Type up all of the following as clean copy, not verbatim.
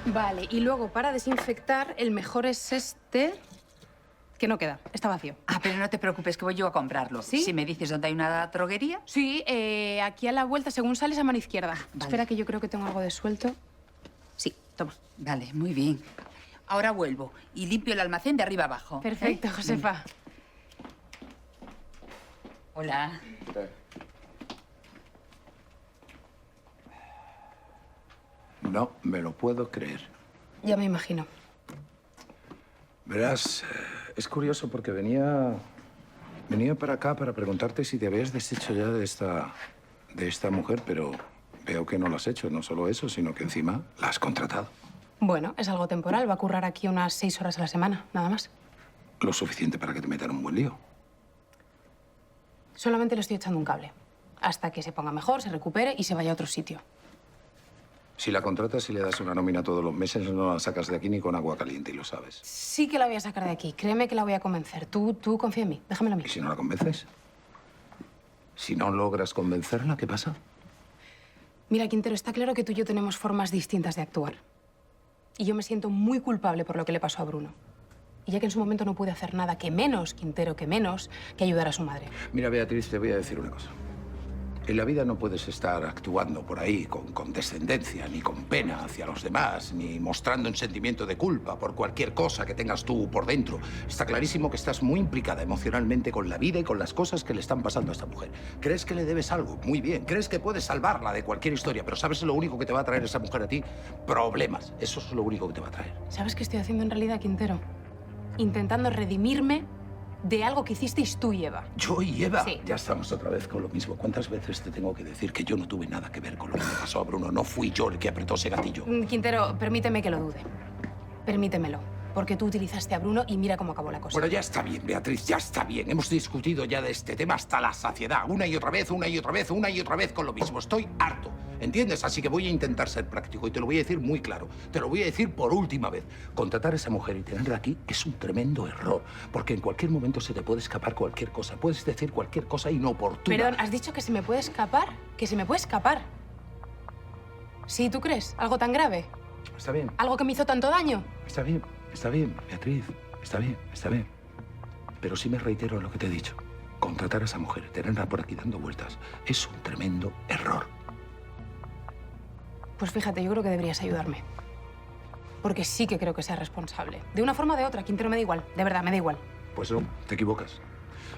Vale, y luego para desinfectar, el mejor es este, que no queda, está vacío. Ah, pero no te preocupes, que voy yo a comprarlo. ¿Sí? Si me dices dónde hay una droguería. Sí, aquí a la vuelta, según sales a mano izquierda. Vale. Espera, que yo creo que tengo algo de suelto. Sí, toma. Vale, muy bien. Ahora vuelvo y limpio el almacén de arriba abajo. Perfecto, ¿eh? Josefa. Hola. No me lo puedo creer. Ya me imagino. Verás, es curioso porque venía para acá para preguntarte si te habías deshecho ya de esta mujer, pero veo que no lo has hecho. No solo eso, sino que encima la has contratado. Bueno, es algo temporal. Va a currar aquí unas 6 horas a la semana, nada más. Lo suficiente para que te metan un buen lío. Solamente le estoy echando un cable. Hasta que se ponga mejor, se recupere y se vaya a otro sitio. Si la contratas y le das una nómina todos los meses, no la sacas de aquí ni con agua caliente, y lo sabes. Sí que la voy a sacar de aquí. Créeme que la voy a convencer. Tú confía en mí. Déjamela a mí. ¿Y si no la convences? Si no logras convencerla, ¿qué pasa? Mira, Quintero, está claro que tú y yo tenemos formas distintas de actuar. Y yo me siento muy culpable por lo que le pasó a Bruno. Y ya que en su momento no pude hacer nada, que menos, Quintero, que menos, que ayudar a su madre. Mira, Beatriz, te voy a decir una cosa. En la vida no puedes estar actuando por ahí con condescendencia, ni con pena hacia los demás, ni mostrando un sentimiento de culpa por cualquier cosa que tengas tú por dentro. Está clarísimo que estás muy implicada emocionalmente con la vida y con las cosas que le están pasando a esta mujer. ¿Crees que le debes algo? Muy bien. ¿Crees que puedes salvarla de cualquier historia? Pero ¿sabes lo único que te va a traer esa mujer a ti? Problemas. Eso es lo único que te va a traer. ¿Sabes qué estoy haciendo en realidad, Quintero? Intentando redimirme de algo que hicisteis tú y Eva. ¿Yo y Eva? Sí. Ya estamos otra vez con lo mismo. ¿Cuántas veces te tengo que decir que yo no tuve nada que ver con lo que le pasó a Bruno? No fui yo el que apretó ese gatillo. Quintero, permíteme que lo dude. Permítemelo. Porque tú utilizaste a Bruno y mira cómo acabó la cosa. Bueno, ya está bien, Beatriz, ya está bien. Hemos discutido ya de este tema hasta la saciedad. Una y otra vez, una y otra vez, una y otra vez con lo mismo. Estoy harto, ¿entiendes? Así que voy a intentar ser práctico y te lo voy a decir muy claro. Te lo voy a decir por última vez. Contratar a esa mujer y tenerla aquí es un tremendo error. Porque en cualquier momento se te puede escapar cualquier cosa. Puedes decir cualquier cosa inoportuna. Perdón, ¿has dicho que se me puede escapar? ¿Que se me puede escapar? ¿Sí, tú crees? ¿Algo tan grave? Está bien, ¿Algo que me hizo tanto daño? está bien, está bien, Beatriz. Está bien, está bien. Pero sí me reitero en lo que te he dicho. Contratar a esa mujer, tenerla por aquí dando vueltas, es un tremendo error. Pues fíjate, yo creo que deberías ayudarme. Porque sí que creo que sea responsable. De una forma o de otra, Quintero, me da igual. De verdad, me da igual. Pues no, te equivocas.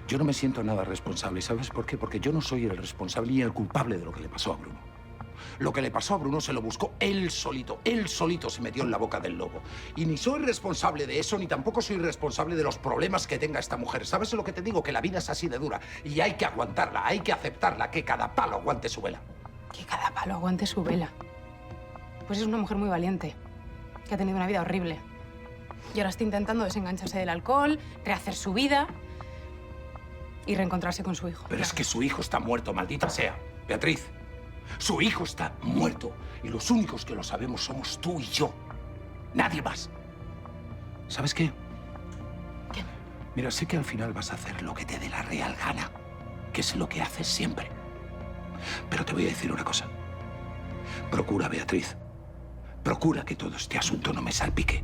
Yo no me siento nada responsable. ¿Sabes por qué? Porque yo no soy el responsable ni el culpable de lo que le pasó a Bruno. Lo que le pasó a Bruno se lo buscó él solito. Él solito se metió en la boca del lobo. Y ni soy responsable de eso, ni tampoco soy responsable de los problemas que tenga esta mujer. ¿Sabes lo que te digo? Que la vida es así de dura. Y hay que aguantarla, hay que aceptarla, que cada palo aguante su vela. Que cada palo aguante su vela. Pues es una mujer muy valiente, que ha tenido una vida horrible. Y ahora está intentando desengancharse del alcohol, rehacer su vida y reencontrarse con su hijo. Pero es que su hijo está muerto, maldita sea. Beatriz, su hijo está muerto. Y los únicos que lo sabemos somos tú y yo. Nadie más. ¿Sabes qué? ¿Qué? Mira, sé que al final vas a hacer lo que te dé la real gana, que es lo que haces siempre. Pero te voy a decir una cosa. Procura, Beatriz. Procura que todo este asunto no me salpique.